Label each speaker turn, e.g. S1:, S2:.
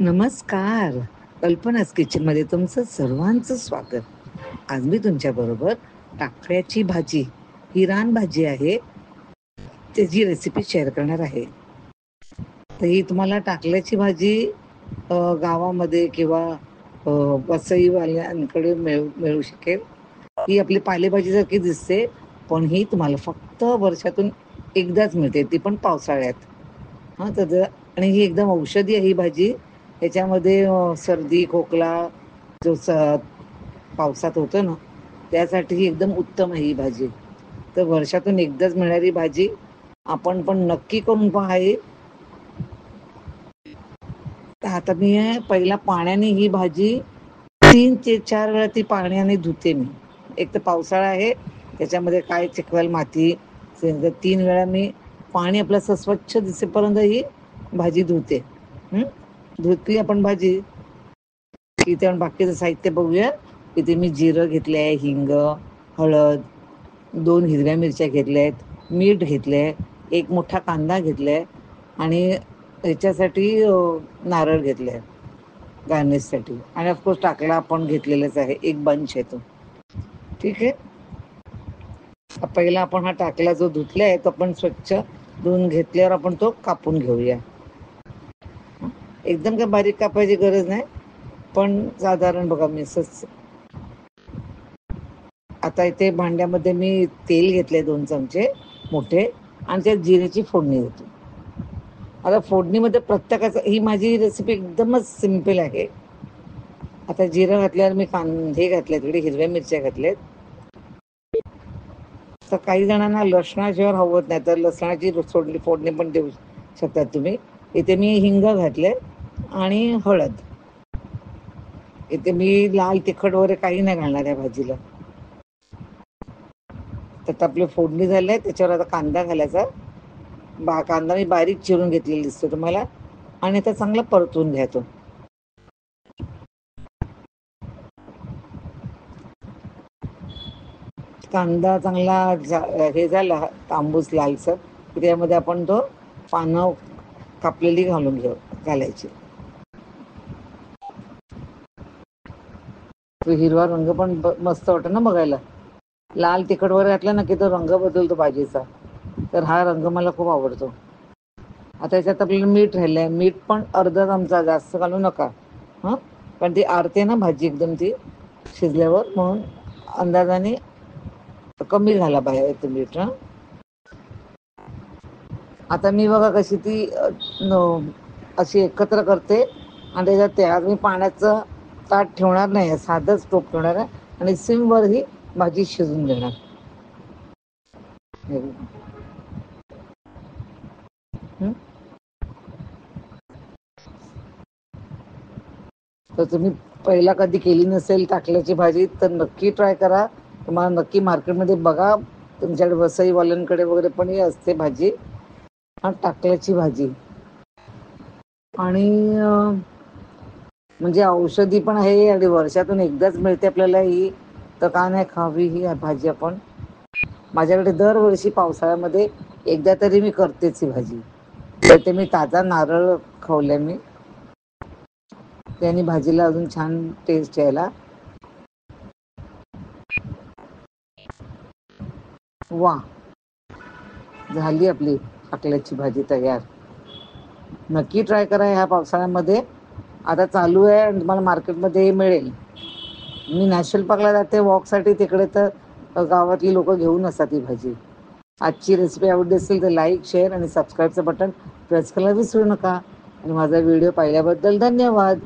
S1: नमस्कार. कल्पनाच किचनमध्ये तुमचं सर्वांचं स्वागत. आज मी तुमच्याबरोबर टाकळ्याची भाजी, ही रानभाजी आहे, त्याची रेसिपी शेअर करणार आहे. तर ही तुम्हाला टाकळ्याची भाजी गावामध्ये किंवा वसईवाल्यांकडे मिळू शकेल. ही आपली पालेभाजीसारखी दिसते, पण ही तुम्हाला फक्त वर्षातून एकदाच मिळते, ती पण पावसाळ्यात. हां, आणि ही एकदम औषधी आहे ही भाजी. ह्याच्यामध्ये सर्दी, खोकला जो पावसात होतो ना, त्यासाठी ही एकदम उत्तम आहे ही भाजी. तर वर्षातून एकदाच मिळणारी भाजी आपण पण नक्की करून पहा हे. तर आता मी पहिला पाण्याने ही भाजी 3 ते 4 वेळा ती पाण्याने धुते मी. एक तर पावसाळा आहे, त्याच्यामध्ये काय चिखल, माती, 3 वेळा मी पाणी आपलं असं स्वच्छ दिसेपर्यंत ही भाजी धुते. हं. धुतली आपण भाजी, की त्यावर बाकीचं साहित्य बघूया. इथे मी जिरं घेतलं आहे, हिंग, हळद, 2 हिरव्या मिरच्या घेतल्या आहेत, मीठ घेतलं आहे, 1 मोठा कांदा घेतला आहे आणि ह्याच्यासाठी नारळ घेतला आहे गार्निशसाठी आणि ऑफकोर्स टाकला आपण घेतलेलाच आहे, 1 बंच आहे तो. ठीक आहे. पहिला आपण हा टाकला जो धुतला आहे तो आपण स्वच्छ धुवून घेतल्यावर आपण तो कापून घेऊया. एकदम काय बारीक कापायची गरज नाही, पण साधारण बघा मी असंच. आता इथे भांड्यामध्ये मी तेल घेतले 2 चमचे मोठे आणि त्यात जिऱ्याची फोडणी देतो. आता फोडणीमध्ये प्रत्येकाचं, ही माझी रेसिपी एकदमच सिंपल आहे. आता जिरं घातल्यावर मी कांदे घातले, तिकडे हिरव्या मिरच्या घातल्यात. तर काही जणांना लसणाशिवाय हवत नाही, तर लसणाची फोडणी पण देऊ शकतात तुम्ही. इथे मी हिंग घातले आणि हळद. इथे मी लाल तिखट वगैरे काही नाही घालणार या भाजीला. तर आपली फोडणी झाली आहे, त्याच्यावर आता कांदा घालायचा. कांदा मी बारीक चिरून घेतलेला दिसतो तुम्हाला आणि आता चांगला परतून घ्या तो. कांदा चांगला हे झाला तांबूस लालसर, की त्यामध्ये आपण तो पानं कापलेली घालायची. तो हिरवा रंग पण मस्त वाटतो ना बघायला. लाल तिखट वगैरे घातलं ना की तो रंग बदलतो भाजीचा, तर हा रंग मला खूप आवडतो. आता याच्यात आपल्याला मीठ राहिलंय, मीठ पण अर्धा चमचा, जास्त घालू नका हां, पण ती आरते ना भाजी एकदम ती शिजल्यावर, म्हणून अंदाजाने कमी घाला पाहिजे मीठ. हां, आता मी बघा कशी ती अशी एकत्र करते आणि त्याच्यात त्यात मी पाण्याचं ताट ठेवणार नाही, साधंच टोप ठेवणार आहे आणि सिमवर ही भाजी शिजून देणार. हं? तर तुम्ही पहिला कधी केली नसेल टाकल्याची भाजी तर नक्की ट्राय करा. तुम्हाला नक्की मार्केटमध्ये बघा, तुमच्याकडे वसईवाल्यांकडे वगैरे पण ही असते भाजी, हा टाकल्याची भाजी. आणि म्हणजे औषधी पण आहे आणि वर्षातून एकदाच मिळते आपल्याला ही, तर का नाही खावी ही भाजी आपण. माझ्याकडे दरवर्षी पावसाळ्यामध्ये एकदा तरी मी करतेच ही भाजी. तर ते मी ताजा नारळ खवले मी, त्याने भाजीला अजून छान टेस्ट यायला. वा, झाली आपली टाकल्याची भाजी तयार. नक्की ट्राय करा ह्या पावसाळ्यामध्ये. आता चालू आहे आणि तुम्हाला मार्केटमध्ये मिळेल. मी नॅशनल पार्कला जाते वॉकसाठी, तिकडे तर गावातली लोक घेऊन असतात ही भाजी. आजची रेसिपी आवडली असेल तर लाईक, शेअर आणि सबस्क्राईबचं बटन प्रेस करायला विसरू नका. आणि माझा व्हिडिओ पाहिल्याबद्दल धन्यवाद.